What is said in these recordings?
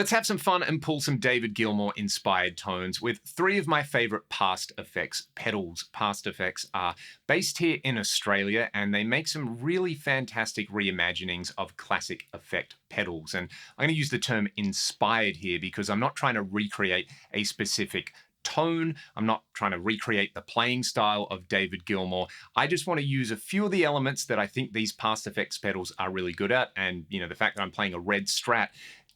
Let's have some fun and pull some David Gilmour inspired tones with three of my favorite Past Effects pedals. Past Effects are based here in Australia and they make some really fantastic reimaginings of classic effect pedals. And I'm going to use the term inspired here because I'm not trying to recreate a specific tone. I'm not trying to recreate the playing style of David Gilmour. I just want to use a few of the elements that I think these Past Effects pedals are really good at. And, the fact that I'm playing a red Strat,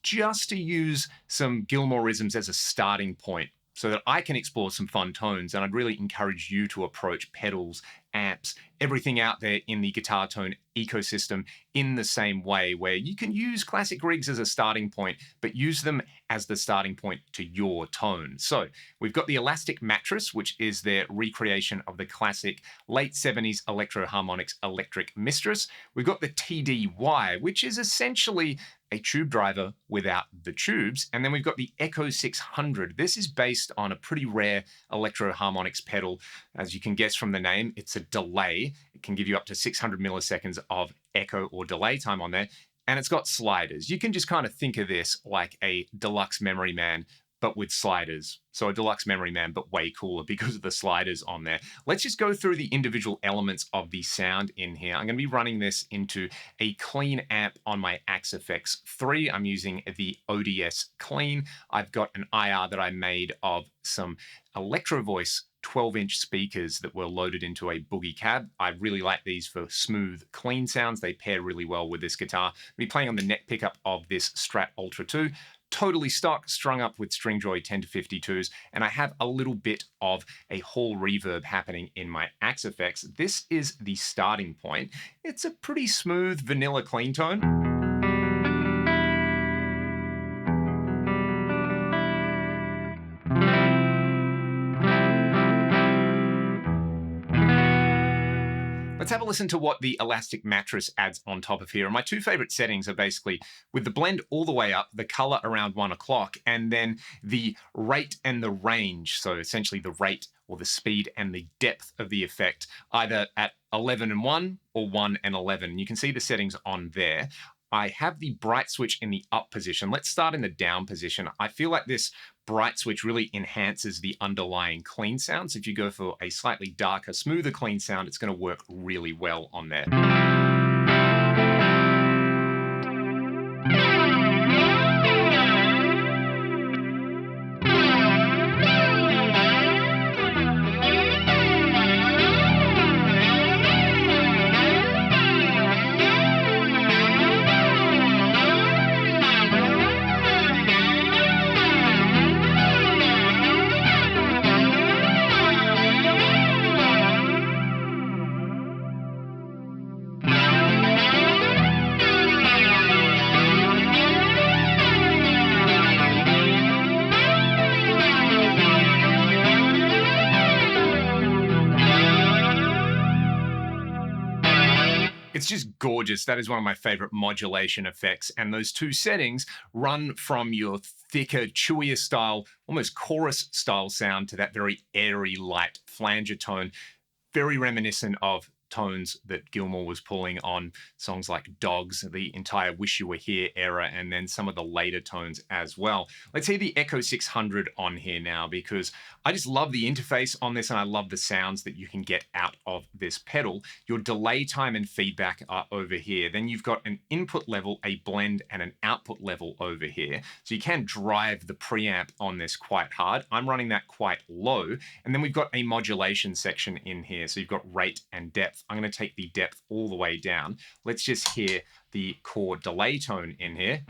just to use some Gilmourisms as a starting point so that I can explore some fun tones. And I'd really encourage you to approach pedals, amps, everything out there in the guitar tone ecosystem in the same way, where you can use classic rigs as a starting point, but use them as the starting point to your tone. So we've got the Elastic Mattress, which is their recreation of the classic late 70s Electro Harmonix electric mistress. We've got the TDY, which is essentially a tube driver without the tubes. And then we've got the Echo 600. This is based on a pretty rare Electro Harmonix pedal. As you can guess from the name, it's a delay. It can give you up to 600 milliseconds of echo or delay time on there. And it's got sliders. You can just kind of think of this like a deluxe Memory Man, but with sliders. So a deluxe Memory Man, but way cooler because of the sliders on there. Let's just go through the individual elements of the sound in here. I'm going to be running this into a clean amp on my Axe FX 3. I'm using the ODS Clean. I've got an IR that I made of some Electro Voice 12-inch speakers that were loaded into a Boogie cab. I really like these for smooth, clean sounds. They pair really well with this guitar. I'll be playing on the neck pickup of this Strat Ultra 2. Totally stock, strung up with Stringjoy 10 to 52s, and I have a little bit of a hall reverb happening in my Axe FX. This is the starting point. It's a pretty smooth, vanilla clean tone. Let's have a listen to what the Elastic Mattress adds on top of here. And my two favorite settings are basically with the blend all the way up, the color around 1 o'clock, and then the rate and the range. So essentially the rate or the speed and the depth of the effect, either at 11 and 1 or 1 and 11. You can see the settings on there. I have the bright switch in the up position. Let's start in the down position. I feel like this bright switch really enhances the underlying clean sound. So if you go for a slightly darker, smoother clean sound, it's going to work really well on there. It's just gorgeous. That is one of my favorite modulation effects. And those two settings run from your thicker, chewier style, almost chorus style sound to that very airy, light flanger tone. Very reminiscent of tones that Gilmour was pulling on songs like Dogs, the entire Wish You Were Here era, and then some of the later tones as well. Let's hear the Echo 600 on here now, because I just love the interface on this and I love the sounds that you can get out of this pedal. Your delay time and feedback are over here. Then you've got an input level, a blend, and an output level over here. So you can drive the preamp on this quite hard. I'm running that quite low. And then we've got a modulation section in here. So you've got rate and depth. I'm going to take the depth all the way down. Let's just hear the core delay tone in here.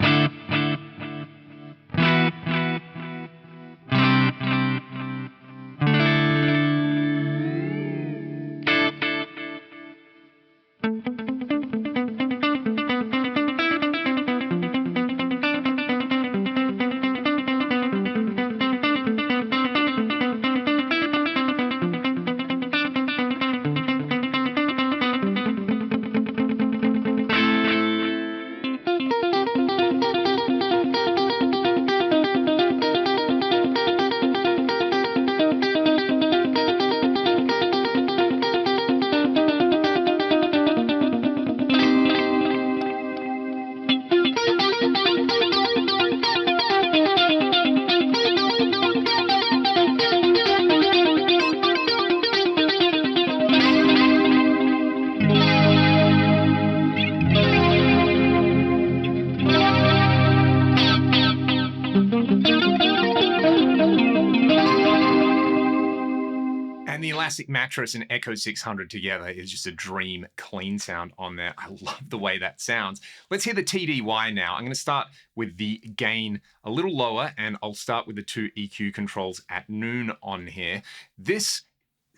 And the Elastic Mattress and Echo 600 together is just a dream clean sound on there. I love the way that sounds. Let's hear the TDY now. I'm going to start with the gain a little lower, and I'll start with the two EQ controls at noon on here. This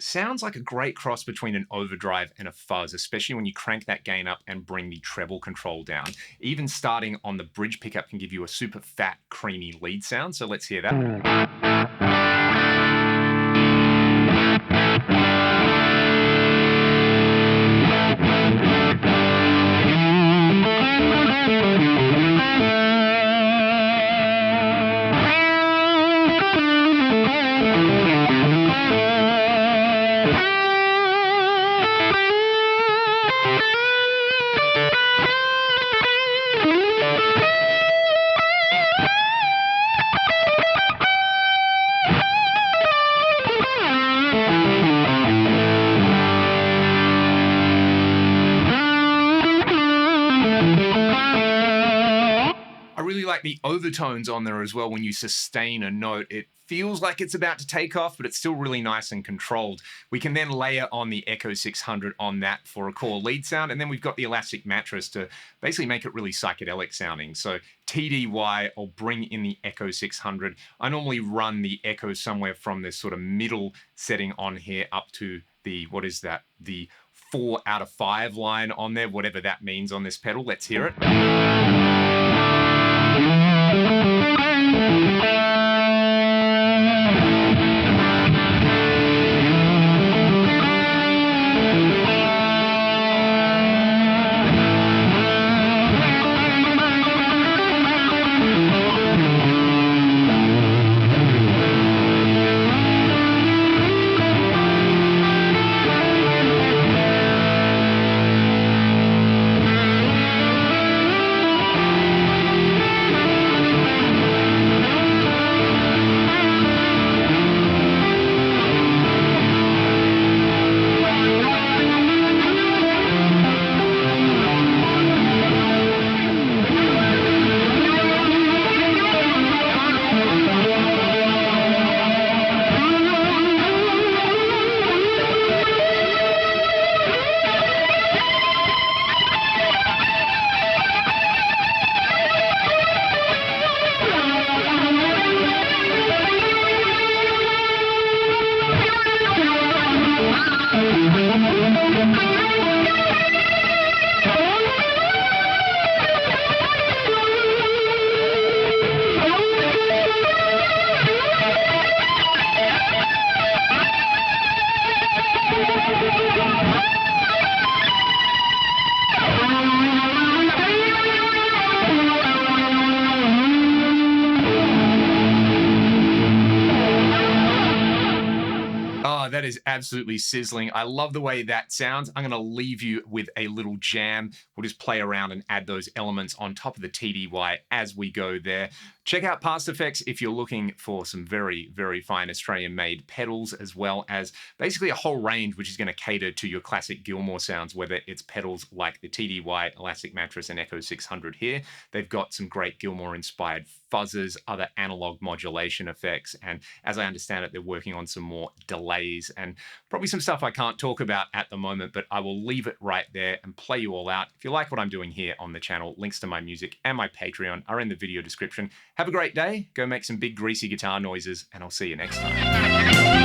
sounds like a great cross between an overdrive and a fuzz, especially when you crank that gain up and bring the treble control down. Even starting on the bridge pickup can give you a super fat, creamy lead sound. So let's hear that. Like the overtones on there as well. When you sustain a note, it feels like it's about to take off, but it's still really nice and controlled. We can then layer on the Echo 600 on that for a core lead sound, and then we've got the Elastic Mattress to basically make it really psychedelic sounding. So TDY, I'll bring in the Echo 600. I normally run the Echo somewhere from this sort of middle setting on here up to the, what is that? The 4 out of 5 line on there, whatever that means on this pedal. Let's hear it. That is absolutely sizzling. I love the way that sounds. I'm going to leave you with a little jam. We'll just play around and add those elements on top of the TDY as we go there. Check out Past Effects if you're looking for some very, very fine Australian-made pedals, as well as basically a whole range which is going to cater to your classic Gilmour sounds, whether it's pedals like the TDY, Elastic Mattress, and Echo 600 here. They've got some great Gilmour-inspired fuzzes, other analog modulation effects, and as I understand it, they're working on some more delays and probably some stuff I can't talk about at the moment, but I will leave it right there and play you all out. If you like what I'm doing here on the channel, links to my music and my Patreon are in the video description. Have a great day, go make some big greasy guitar noises, and I'll see you next time.